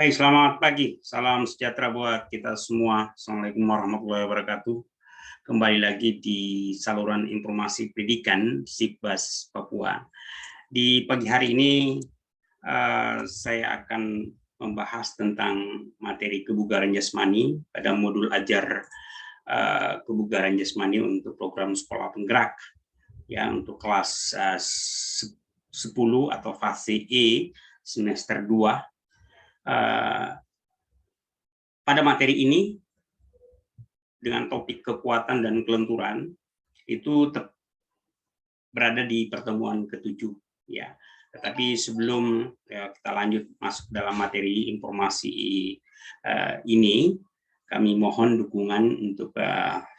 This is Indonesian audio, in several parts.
Hai, selamat pagi. Salam sejahtera buat kita semua. Assalamualaikum warahmatullahi wabarakatuh. Kembali lagi di saluran informasi pendidikan Sikbas Papua. Di pagi hari ini saya akan membahas tentang materi kebugaran jasmani pada modul ajar kebugaran jasmani untuk program sekolah penggerak ya untuk kelas 10 atau fase E semester 2. Pada materi ini dengan topik kekuatan dan kelenturan itu berada di pertemuan ke-7 ya. Tetapi sebelum kita lanjut masuk dalam materi informasi ini, kami mohon dukungan untuk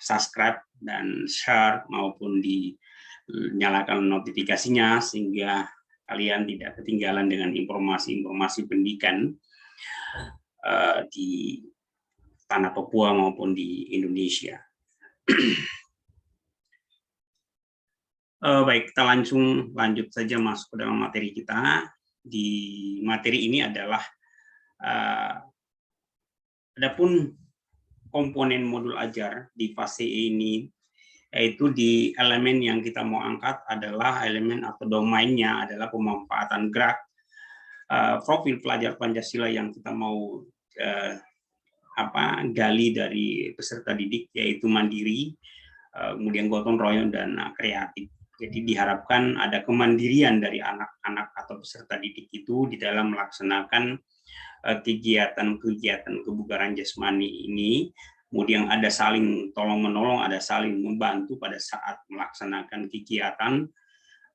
subscribe dan share maupun dinyalakan notifikasinya sehingga kalian tidak ketinggalan dengan informasi-informasi pendidikan di tanah Papua maupun di Indonesia. Baik, kita lanjut saja masuk ke dalam materi kita. Di materi ini adalah adapun komponen modul ajar di fase ini, yaitu di elemen yang kita mau angkat adalah elemen atau domainnya adalah pemanfaatan gerak profil pelajar Pancasila yang kita mau gali dari peserta didik, yaitu mandiri, kemudian gotong royong dan kreatif. Jadi diharapkan ada kemandirian dari anak-anak atau peserta didik itu di dalam melaksanakan kegiatan-kegiatan kebugaran jasmani ini. Kemudian ada saling tolong-menolong, ada saling membantu pada saat melaksanakan kegiatan.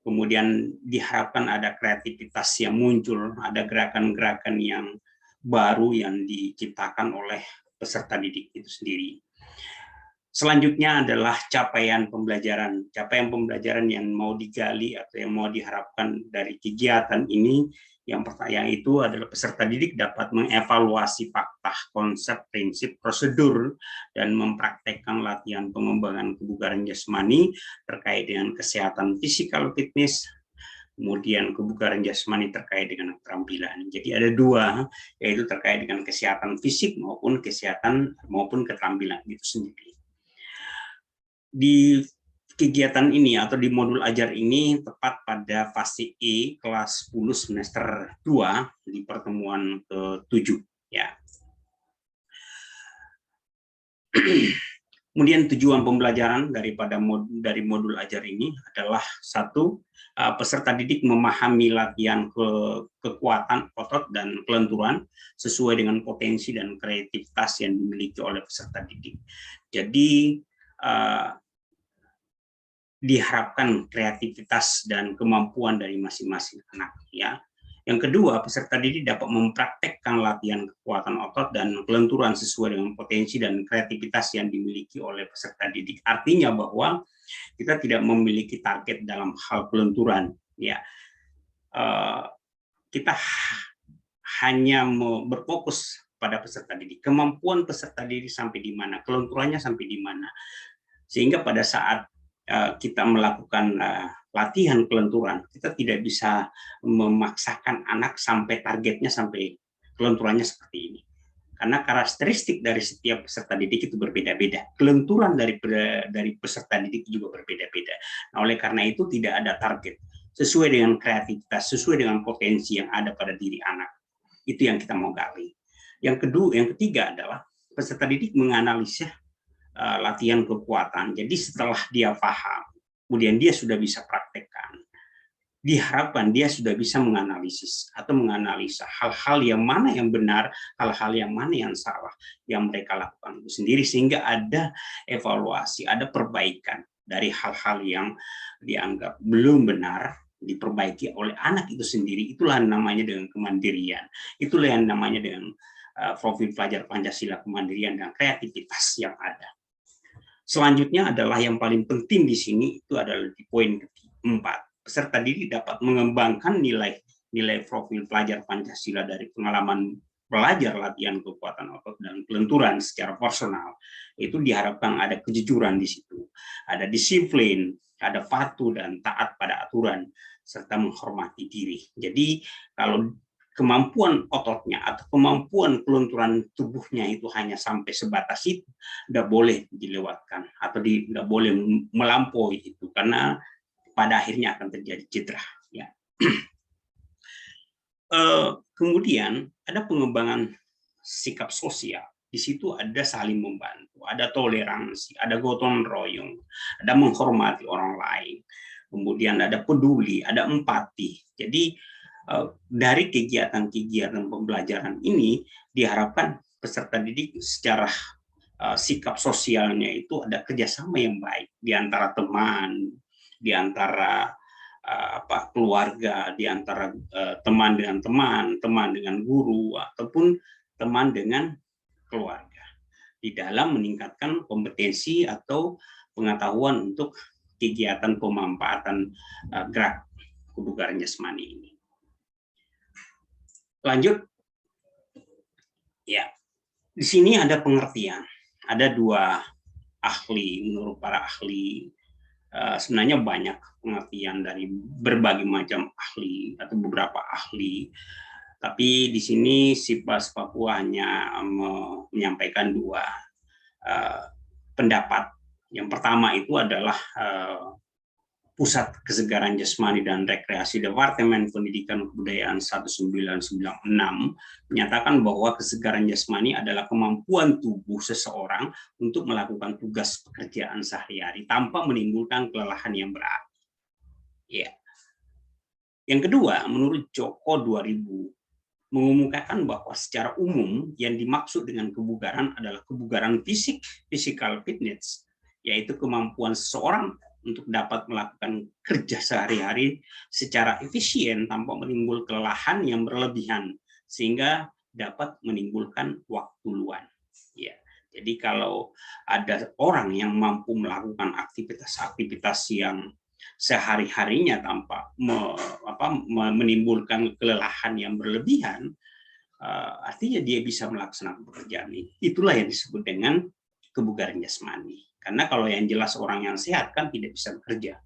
Kemudian diharapkan ada kreativitas yang muncul, ada gerakan-gerakan yang baru yang diciptakan oleh peserta didik itu sendiri. Selanjutnya adalah capaian pembelajaran yang mau digali atau yang mau diharapkan dari kegiatan ini. Yang itu adalah peserta didik dapat mengevaluasi fakta, konsep, prinsip, prosedur, dan mempraktekkan latihan pengembangan kebugaran jasmani terkait dengan kesehatan fisikal fitness, kemudian kebugaran jasmani terkait dengan keterampilan. Jadi ada dua, yaitu terkait dengan kesehatan fisik maupun keterampilan itu sendiri. Di kegiatan ini atau di modul ajar ini tepat pada fase E kelas 10 semester 2 di pertemuan ke-7 ya. Kemudian tujuan pembelajaran dari modul ajar ini adalah satu, peserta didik memahami latihan kekuatan otot dan kelenturan sesuai dengan potensi dan kreativitas yang dimiliki oleh peserta didik. Jadi diharapkan kreativitas dan kemampuan dari masing-masing anak ya. Yang kedua, peserta didik dapat mempraktekkan latihan kekuatan otot dan kelenturan sesuai dengan potensi dan kreativitas yang dimiliki oleh peserta didik. Artinya bahwa kita tidak memiliki target dalam hal kelenturan ya. Kita hanya berfokus pada peserta didik. Kemampuan peserta didik sampai di mana, kelenturannya sampai di mana. Sehingga pada saat kita melakukan latihan kelenturan, kita tidak bisa memaksakan anak sampai targetnya, sampai kelenturannya seperti ini. Karena karakteristik dari setiap peserta didik itu berbeda-beda. Kelenturan dari peserta didik juga berbeda-beda. Nah, oleh karena itu tidak ada target. Sesuai dengan kreativitas, sesuai dengan potensi yang ada pada diri anak. Itu yang kita mau gali. Yang ketiga adalah peserta didik menganalisa latihan kekuatan. Jadi setelah dia paham, kemudian dia sudah bisa praktekkan, diharapkan dia sudah bisa menganalisis atau menganalisa hal-hal yang mana yang benar, hal-hal yang mana yang salah yang mereka lakukan itu sendiri, sehingga ada evaluasi, ada perbaikan dari hal-hal yang dianggap belum benar, diperbaiki oleh anak itu sendiri. Itulah namanya dengan kemandirian, itulah yang namanya dengan profil pelajar Pancasila, kemandirian dan kreativitas yang ada. Selanjutnya adalah yang paling penting di sini, itu adalah di poin keempat. Peserta didik dapat mengembangkan nilai profil pelajar Pancasila dari pengalaman belajar latihan kekuatan otot dan kelenturan secara personal. Itu diharapkan ada kejujuran di situ, ada disiplin, ada patuh dan taat pada aturan, serta menghormati diri. Jadi kemampuan ototnya atau kemampuan kelunturan tubuhnya itu hanya sampai sebatas itu, tidak boleh dilewatkan atau tidak boleh melampaui itu, karena pada akhirnya akan terjadi cedera. Ya. Kemudian ada pengembangan sikap sosial. Di situ ada saling membantu, ada toleransi, ada gotong royong, ada menghormati orang lain, kemudian ada peduli, ada empati. Jadi dari kegiatan-kegiatan pembelajaran ini diharapkan peserta didik secara sikap sosialnya itu ada kerjasama yang baik di antara teman, di antara keluarga, di antara teman dengan teman, teman dengan guru, ataupun teman dengan keluarga, di dalam meningkatkan kompetensi atau pengetahuan untuk kegiatan pemanfaatan gerak kebugaran jasmani ini. Lanjut, ya, di sini ada pengertian, ada dua ahli, menurut para ahli, sebenarnya banyak pengertian dari berbagai macam ahli atau beberapa ahli, tapi di sini Sipas Papua hanya menyampaikan dua pendapat. Yang pertama itu adalah Pusat Kesegaran Jasmani dan Rekreasi Departemen Pendidikan Kebudayaan 1996 menyatakan bahwa kesegaran jasmani adalah kemampuan tubuh seseorang untuk melakukan tugas pekerjaan sehari-hari tanpa menimbulkan kelelahan yang berarti. Ya. Yang kedua, menurut Joko 2000 mengumumkan bahwa secara umum yang dimaksud dengan kebugaran adalah kebugaran fisik, physical fitness, yaitu kemampuan seseorang untuk dapat melakukan kerja sehari-hari secara efisien tanpa menimbulkan kelelahan yang berlebihan, sehingga dapat menimbulkan waktu luang. Ya, jadi kalau ada orang yang mampu melakukan aktivitas-aktivitas yang sehari-harinya tanpa menimbulkan kelelahan yang berlebihan, artinya dia bisa melaksanakan pekerjaan ini. Itulah yang disebut dengan kebugaran jasmani. Karena kalau yang jelas orang yang sehat kan tidak bisa bekerja.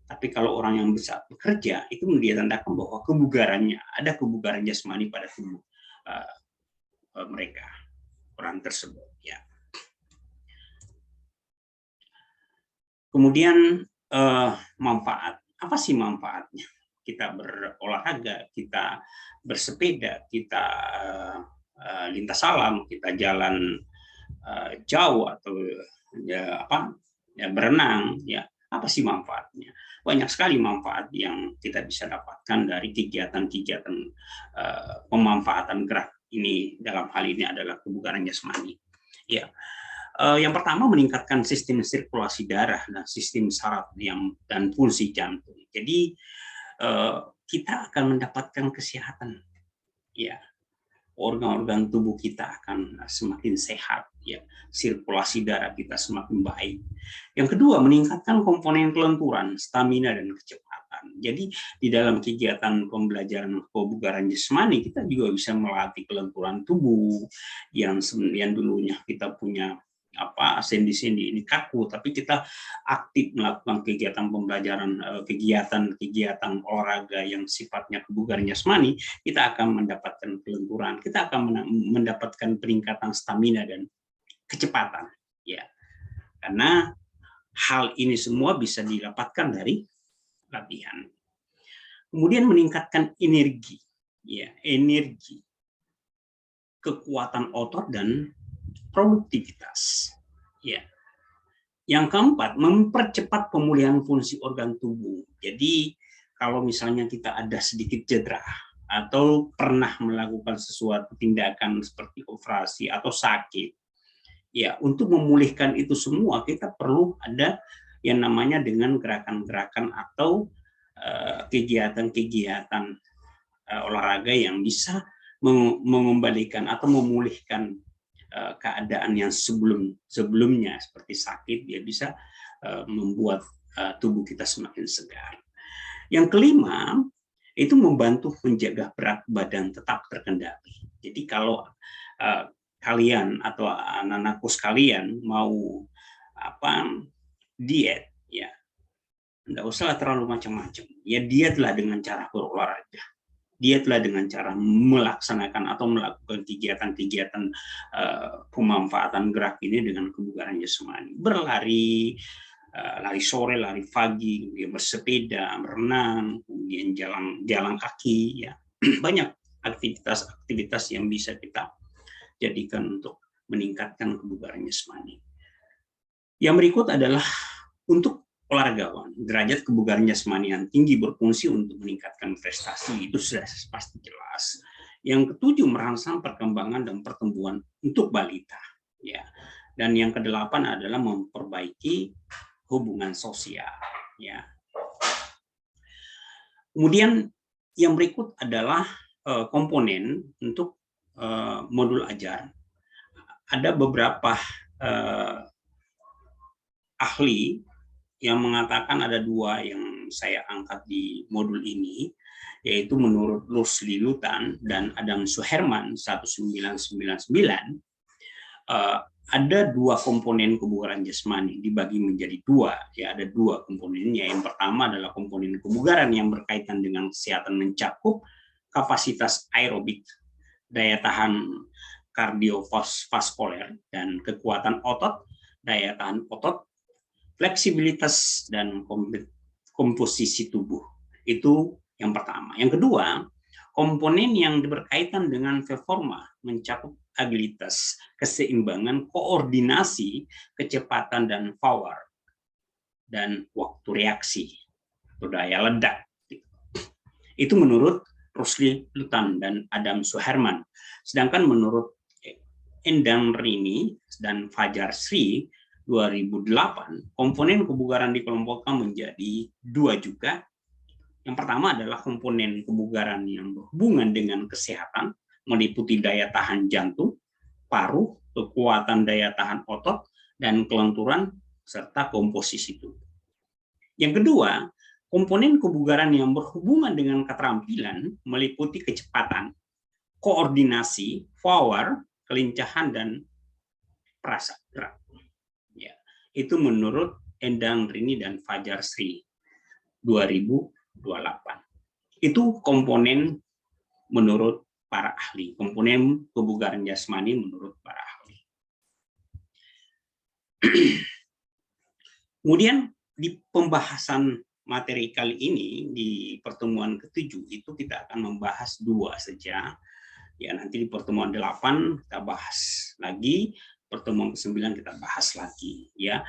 Tapi kalau orang yang bisa bekerja, itu dia tandakan bahwa kebugarannya, ada kebugaran jasmani pada tubuh mereka, orang tersebut. Ya. Kemudian manfaat. Apa sih manfaatnya? Kita berolahraga, kita bersepeda, kita lintas alam, kita jalan jauh atau berenang, ya, apa sih manfaatnya? Banyak sekali manfaat yang kita bisa dapatkan dari kegiatan-kegiatan pemanfaatan gerak ini, dalam hal ini adalah kebugaran jasmani. Ya, yang pertama meningkatkan sistem sirkulasi darah dan sistem saraf dan fungsi jantung. Jadi kita akan mendapatkan kesehatan, ya. Organ-organ tubuh kita akan semakin sehat, ya, sirkulasi darah kita semakin baik. Yang kedua, meningkatkan komponen kelenturan, stamina dan kecepatan. Jadi di dalam kegiatan pembelajaran kebugaran jasmani kita juga bisa melatih kelenturan tubuh yang dulunya kita punya sendi-sendi ini kaku, tapi kita aktif melakukan kegiatan pembelajaran, kegiatan olahraga yang sifatnya kebugaran jasmani, kita akan mendapatkan kelenturan, kita akan mendapatkan peningkatan stamina dan kecepatan, ya. Karena hal ini semua bisa didapatkan dari latihan. Kemudian meningkatkan energi, ya, energi, kekuatan otot dan produktivitas. Ya. Yang keempat, mempercepat pemulihan fungsi organ tubuh. Jadi kalau misalnya kita ada sedikit cedera atau pernah melakukan sesuatu tindakan seperti operasi atau sakit, ya, untuk memulihkan itu semua kita perlu ada yang namanya dengan gerakan-gerakan atau kegiatan-kegiatan olahraga yang bisa mengembalikan atau memulihkan keadaan yang sebelumnya seperti sakit, dia bisa membuat tubuh kita semakin segar. Yang kelima, itu membantu menjaga berat badan tetap terkendali. Jadi kalau kalian atau anak-anakku sekalian mau diet, ya, enggak usah terlalu macam-macam. Ya, dietlah dengan cara berolahraga. dia telah dengan cara melaksanakan atau melakukan kegiatan-kegiatan pemanfaatan gerak ini dengan kebugaran jasmani. Berlari, lari sore, lari pagi, kemudian bersepeda, berenang, kemudian jalan kaki, ya. Banyak aktivitas-aktivitas yang bisa kita jadikan untuk meningkatkan kebugaran jasmani. Yang berikut adalah untuk olahragawan, derajat kebugaran jasmani yang tinggi berfungsi untuk meningkatkan prestasi, itu sudah pasti jelas. Yang ketujuh, merangsang perkembangan dan pertumbuhan untuk balita, ya. Dan yang kedelapan adalah memperbaiki hubungan sosial, ya. Kemudian yang berikut adalah komponen untuk modul ajar. Ada beberapa ahli yang mengatakan ada dua yang saya angkat di modul ini, yaitu menurut Rusli Lutan dan Adam Suherman 1999, ada dua komponen kebugaran jasmani dibagi menjadi dua, ya, ada dua komponennya. Yang pertama adalah komponen kebugaran yang berkaitan dengan kesehatan, mencakup kapasitas aerobik, daya tahan kardiovaskuler dan kekuatan otot, daya tahan otot, fleksibilitas dan komposisi tubuh. Itu yang pertama. Yang kedua, komponen yang berkaitan dengan performa, mencakup agilitas, keseimbangan, koordinasi, kecepatan dan power, dan waktu reaksi atau daya ledak. Itu menurut Rusli Lutan dan Adam Suherman. Sedangkan menurut Endang Rini dan Fajar Sri 2008, komponen kebugaran dikelompokkan menjadi dua juga. Yang pertama adalah komponen kebugaran yang berhubungan dengan kesehatan, meliputi daya tahan jantung, paru, kekuatan daya tahan otot, dan kelenturan, serta komposisi tubuh. Yang kedua, komponen kebugaran yang berhubungan dengan keterampilan, meliputi kecepatan, koordinasi, power, kelincahan, dan perasa gerak. Ya, itu menurut Endang Rini dan Fajar Sri 2028. Itu komponen menurut para ahli, komponen kebugaran jasmani menurut para ahli. Kemudian di pembahasan materi kali ini, di pertemuan ke-7 itu kita akan membahas dua saja. Ya, nanti di pertemuan 8 kita bahas lagi, pertemuan ke-9 kita bahas lagi, ya.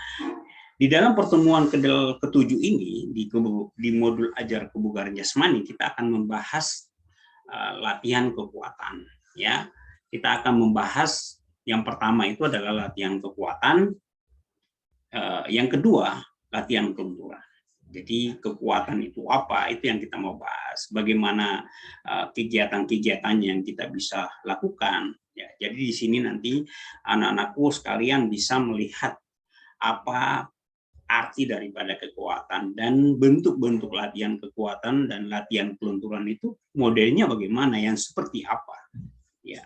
Di dalam pertemuan ke-7 ini, di modul ajar kebugaran jasmani, kita akan membahas latihan kekuatan, ya. Kita akan membahas yang pertama itu adalah latihan kekuatan, yang kedua latihan kelenturan. Jadi kekuatan itu apa? Itu yang kita mau bahas. Bagaimana kegiatan-kegiatan yang kita bisa lakukan. Ya, jadi di sini nanti anak-anakku sekalian bisa melihat apa arti daripada kekuatan dan bentuk-bentuk latihan kekuatan dan latihan kelenturan itu modelnya bagaimana, yang seperti apa. Ya,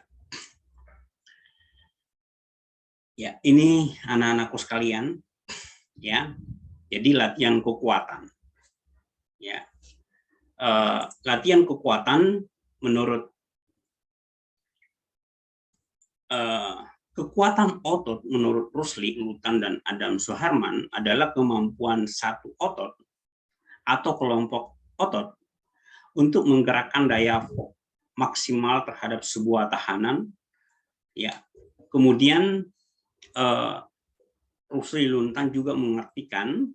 ya, ini anak-anakku sekalian. Ya, jadi latihan kekuatan. Ya, latihan kekuatan menurut kekuatan otot menurut Rusli Lutan dan Adam Suherman adalah kemampuan satu otot atau kelompok otot untuk menggerakkan daya maksimal terhadap sebuah tahanan. Ya, kemudian Rusli Lutan juga mengartikan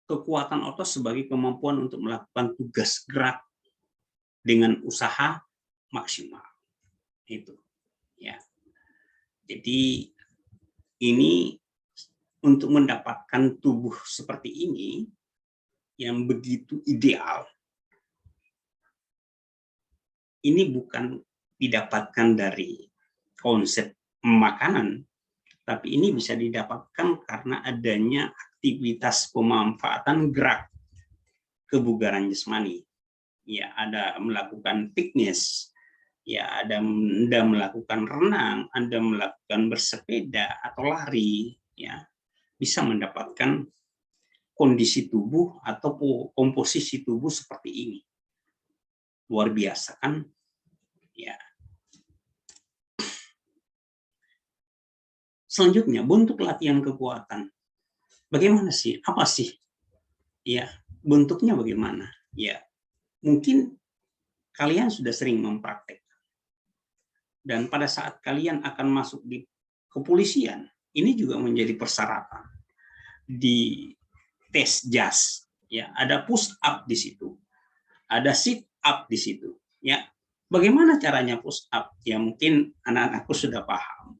kekuatan otot sebagai kemampuan untuk melakukan tugas gerak dengan usaha maksimal. Itu, ya. Jadi ini untuk mendapatkan tubuh seperti ini yang begitu ideal, ini bukan didapatkan dari konsep makanan, tapi ini bisa didapatkan karena adanya aktivitas pemanfaatan gerak kebugaran jasmani. Ya, ada melakukan fitness, ya, ada Anda melakukan renang, Anda melakukan bersepeda atau lari, ya, bisa mendapatkan kondisi tubuh atau komposisi tubuh seperti ini. Luar biasa kan? Ya. Selanjutnya, bentuk latihan kekuatan. Bagaimana sih? Apa sih? Ya, bentuknya bagaimana? Ya, mungkin kalian sudah sering mempraktek. Dan pada saat kalian akan masuk di kepolisian, ini juga menjadi persyaratan di tes JAS. Ya, ada push up di situ, ada sit up di situ. Ya, bagaimana caranya push up? Ya mungkin anak-anakku sudah paham.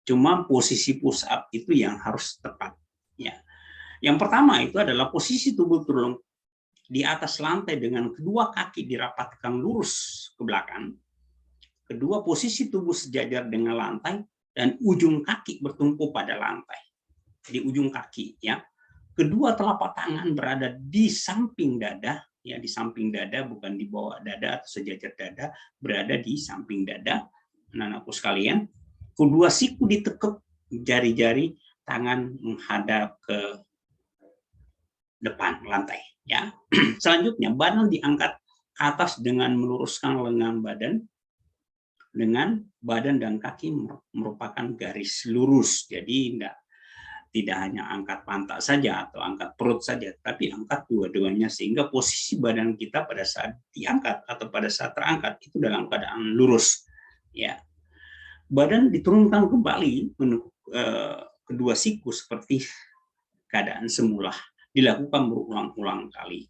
Cuma posisi push up itu yang harus tepat. Ya, yang pertama itu adalah posisi tubuh terlengkap di atas lantai dengan kedua kaki dirapatkan lurus ke belakang. Kedua, posisi tubuh sejajar dengan lantai dan ujung kaki bertumpu pada lantai. Di ujung kaki, ya. Kedua telapak tangan berada di samping dada, ya, di samping dada, bukan di bawah dada atau sejajar dada, berada di samping dada. Anak-anakku sekalian, kedua siku ditekuk, jari-jari tangan menghadap ke depan lantai, ya. Selanjutnya, badan diangkat ke atas dengan meluruskan lengan badan, dengan badan dan kaki merupakan garis lurus. Jadi tidak hanya angkat pantat saja atau angkat perut saja, tapi angkat dua-duanya, sehingga posisi badan kita pada saat diangkat atau pada saat terangkat itu dalam keadaan lurus. Ya, badan diturunkan kembali menekuk kedua siku seperti keadaan semula, dilakukan berulang-ulang kali.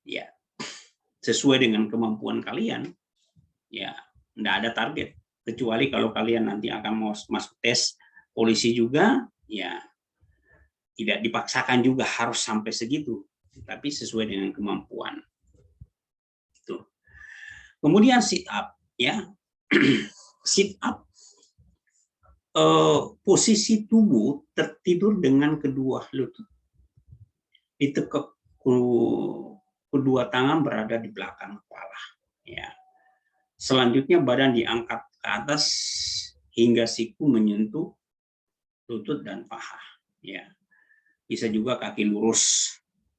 Ya, sesuai dengan kemampuan kalian. Ya, tidak ada target, kecuali kalau kalian nanti akan masuk tes polisi juga, ya tidak dipaksakan juga harus sampai segitu, tapi sesuai dengan kemampuan. Itu. Kemudian sit up, ya. Sit up, posisi tubuh tertidur dengan kedua lutut ditekuk, kedua tangan berada di belakang kepala. Ya. Selanjutnya badan diangkat ke atas hingga siku menyentuh lutut dan paha. Ya, bisa juga kaki lurus.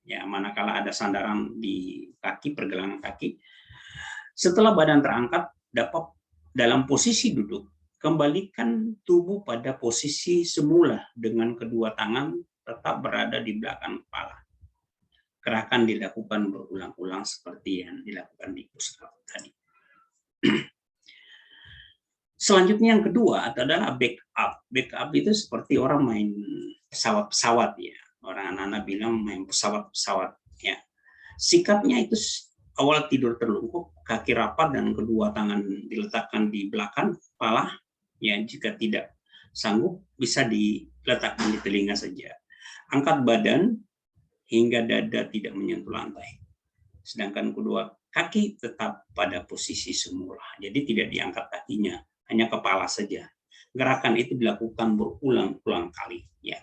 Ya, manakala ada sandaran di kaki, pergelangan kaki. Setelah badan terangkat, dapat dalam posisi duduk, kembalikan tubuh pada posisi semula dengan kedua tangan tetap berada di belakang kepala. Gerakan dilakukan berulang-ulang seperti yang dilakukan di push up tadi. Selanjutnya yang kedua adalah back up. Back up itu seperti orang main pesawat-pesawat, ya. Orang anak-anak bilang main pesawat-pesawat, ya. Sikapnya itu awal tidur terlungkup, kaki rapat dan kedua tangan diletakkan di belakang kepala. Ya, jika tidak sanggup bisa diletakkan di telinga saja. Angkat badan hingga dada tidak menyentuh lantai. Sedangkan kedua kaki tetap pada posisi semula. Jadi tidak diangkat kakinya, hanya kepala saja. Gerakan itu dilakukan berulang-ulang kali, ya.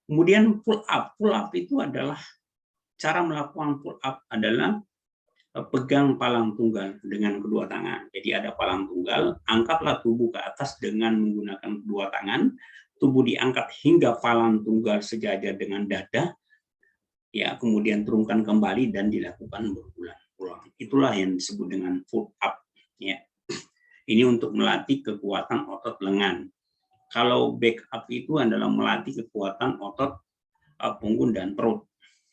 Kemudian pull up. Pull up itu adalah cara melakukan pull up adalah pegang palang tunggal dengan kedua tangan. Jadi ada palang tunggal, angkatlah tubuh ke atas dengan menggunakan kedua tangan, tubuh diangkat hingga palang tunggal sejajar dengan dada, ya, kemudian turunkan kembali dan dilakukan berulang-ulang. Itulah yang disebut dengan pull up, ya. Ini untuk melatih kekuatan otot lengan. Kalau back up itu adalah melatih kekuatan otot punggung dan perut.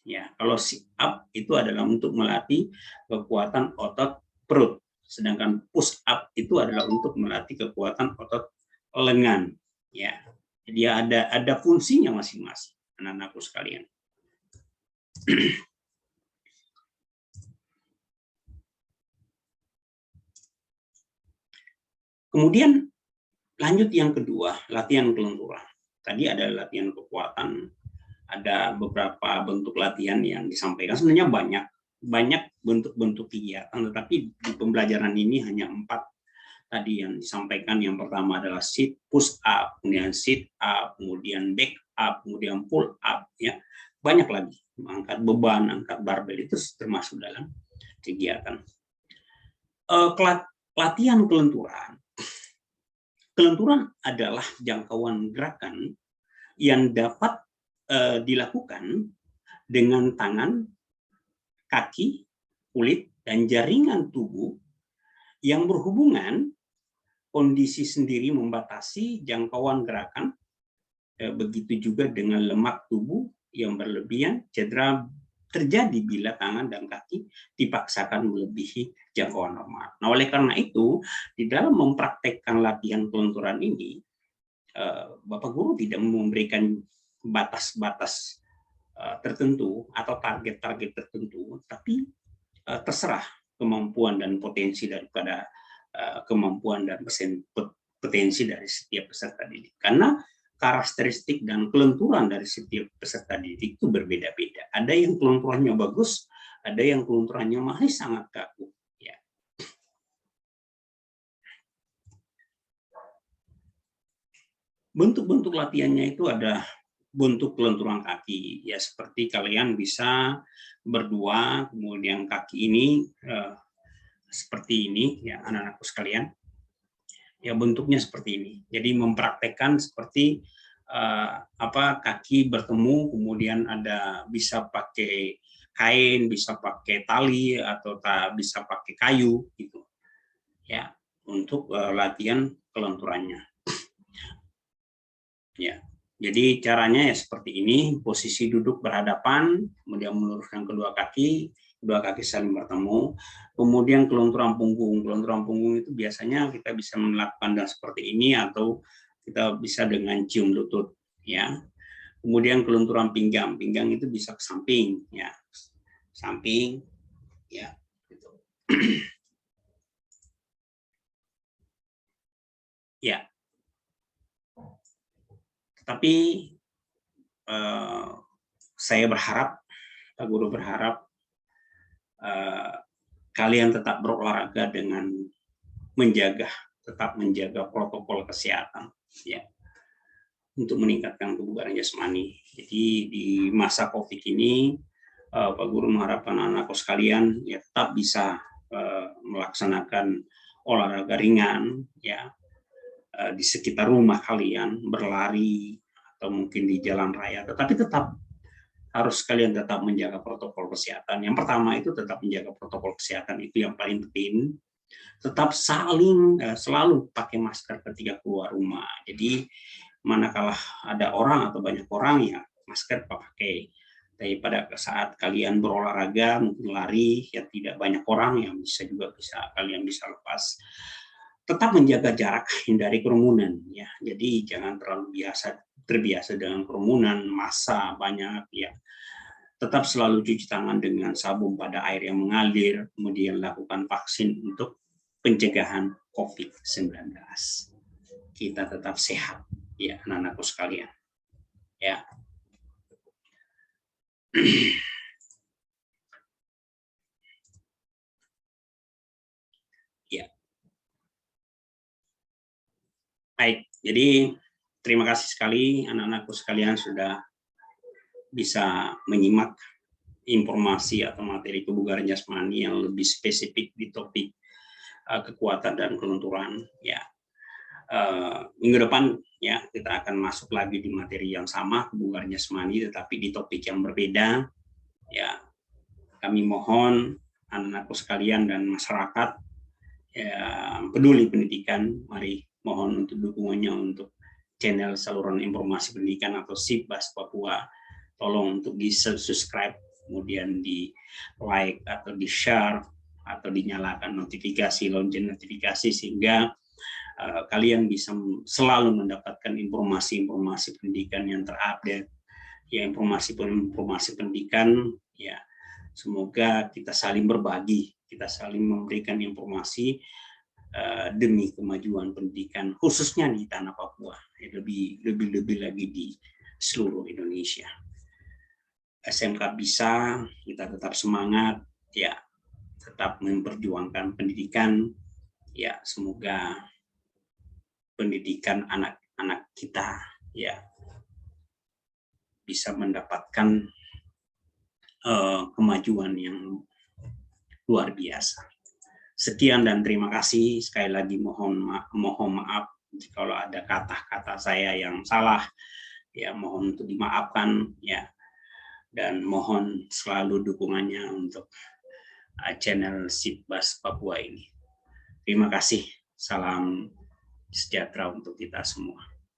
Ya, kalau sit up itu adalah untuk melatih kekuatan otot perut. Sedangkan push up itu adalah untuk melatih kekuatan otot lengan. Ya, jadi ada fungsinya masing-masing, anak-anakku sekalian. Kemudian lanjut yang kedua, latihan kelenturan. Tadi ada latihan kekuatan, ada beberapa bentuk latihan yang disampaikan. Sebenarnya banyak bentuk-bentuk kegiatan, tetapi di pembelajaran ini hanya 4 tadi yang disampaikan. Yang pertama adalah sit push up, kemudian sit up, kemudian back up, kemudian pull up, ya. Banyak lagi, angkat beban, angkat barbel, itu termasuk dalam kegiatan. Latihan kelenturan. Kelenturan adalah jangkauan gerakan yang dapat dilakukan dengan tangan, kaki, kulit, dan jaringan tubuh yang berhubungan, kondisi sendiri membatasi jangkauan gerakan, begitu juga dengan lemak tubuh yang berlebihan, cedera terjadi bila tangan dan kaki dipaksakan melebihi jangkauan normal. Nah, oleh karena itu, di dalam mempraktekkan latihan kelenturan ini, Bapak Guru tidak memberikan batas-batas tertentu atau target-target tertentu, tapi terserah kemampuan dan potensi daripada kemampuan dan potensi dari setiap peserta didik. Karena karakteristik dan kelenturan dari setiap peserta didik itu berbeda-beda. Ada yang kelenturannya bagus, ada yang kelenturannya masih sangat kaku. Ya. Bentuk-bentuk latihannya itu ada bentuk kelenturan kaki, ya seperti kalian bisa berdua, kemudian kaki ini seperti ini, ya anak-anakku sekalian. Ya bentuknya seperti ini. Jadi mempraktekkan seperti kaki bertemu, kemudian ada bisa pakai kain, bisa pakai tali atau bisa pakai kayu gitu. Ya, untuk latihan kelenturannya. Ya. Jadi caranya ya seperti ini, posisi duduk berhadapan, kemudian meluruskan kedua kaki saling bertemu, kemudian kelenturan punggung. Kelenturan punggung itu biasanya kita bisa melakukan seperti ini atau kita bisa dengan cium lutut, ya. Kemudian kelenturan pinggang itu bisa ke samping, ya, samping, ya, gitu. Ya. Tapi saya berharap, Pak Guru berharap kalian tetap berolahraga dengan tetap menjaga protokol kesehatan, ya, untuk meningkatkan kebugaran jasmani. Jadi di masa COVID ini, Pak Guru mengharapkan anak-anakku sekalian ya tetap bisa melaksanakan olahraga ringan, ya, di sekitar rumah kalian, berlari atau mungkin di jalan raya, tetapi tetap harus kalian tetap menjaga protokol kesehatan. Yang pertama itu tetap menjaga protokol kesehatan, itu yang paling penting. Tetap selalu pakai masker ketika keluar rumah. Jadi manakala ada orang atau banyak orang, ya masker pakai. Tapi pada saat kalian berolahraga, mungkin lari, ya tidak banyak orang, yang kalian bisa lepas. Tetap menjaga jarak, hindari kerumunan, ya. Jadi jangan terlalu terbiasa dengan kerumunan, massa banyak, ya. Tetap selalu cuci tangan dengan sabun pada air yang mengalir, kemudian lakukan vaksin untuk pencegahan COVID-19. Kita tetap sehat, ya anak-anakku sekalian. Ya. Ya. Baik, jadi terima kasih sekali anak-anakku sekalian sudah bisa menyimak informasi atau materi kebugaran jasmani yang lebih spesifik di topik kekuatan dan kelenturan, ya. Minggu depan, ya, kita akan masuk lagi di materi yang sama, kebugaran jasmani, tetapi di topik yang berbeda, ya. Kami mohon anak-anakku sekalian dan masyarakat yang peduli pendidikan, mari mohon untuk dukungannya untuk channel saluran informasi pendidikan atau SIPBAS Papua. Tolong untuk di subscribe, kemudian di like atau di share atau dinyalakan notifikasi, lonceng notifikasi, sehingga kalian bisa selalu mendapatkan informasi-informasi pendidikan yang terupdate, ya, informasi pendidikan, ya. Semoga kita saling berbagi, kita saling memberikan informasi demi kemajuan pendidikan, khususnya di tanah Papua, lebih lagi di seluruh Indonesia. SMK bisa, kita tetap semangat, ya, tetap memperjuangkan pendidikan, ya, semoga pendidikan anak-anak kita, ya, bisa mendapatkan kemajuan yang luar biasa. Sekian dan terima kasih. Sekali lagi mohon maaf kalau ada kata-kata saya yang salah, ya, mohon untuk dimaafkan, ya, dan mohon selalu dukungannya untuk channel Sipbas Papua ini. Terima kasih. Salam sejahtera untuk kita semua.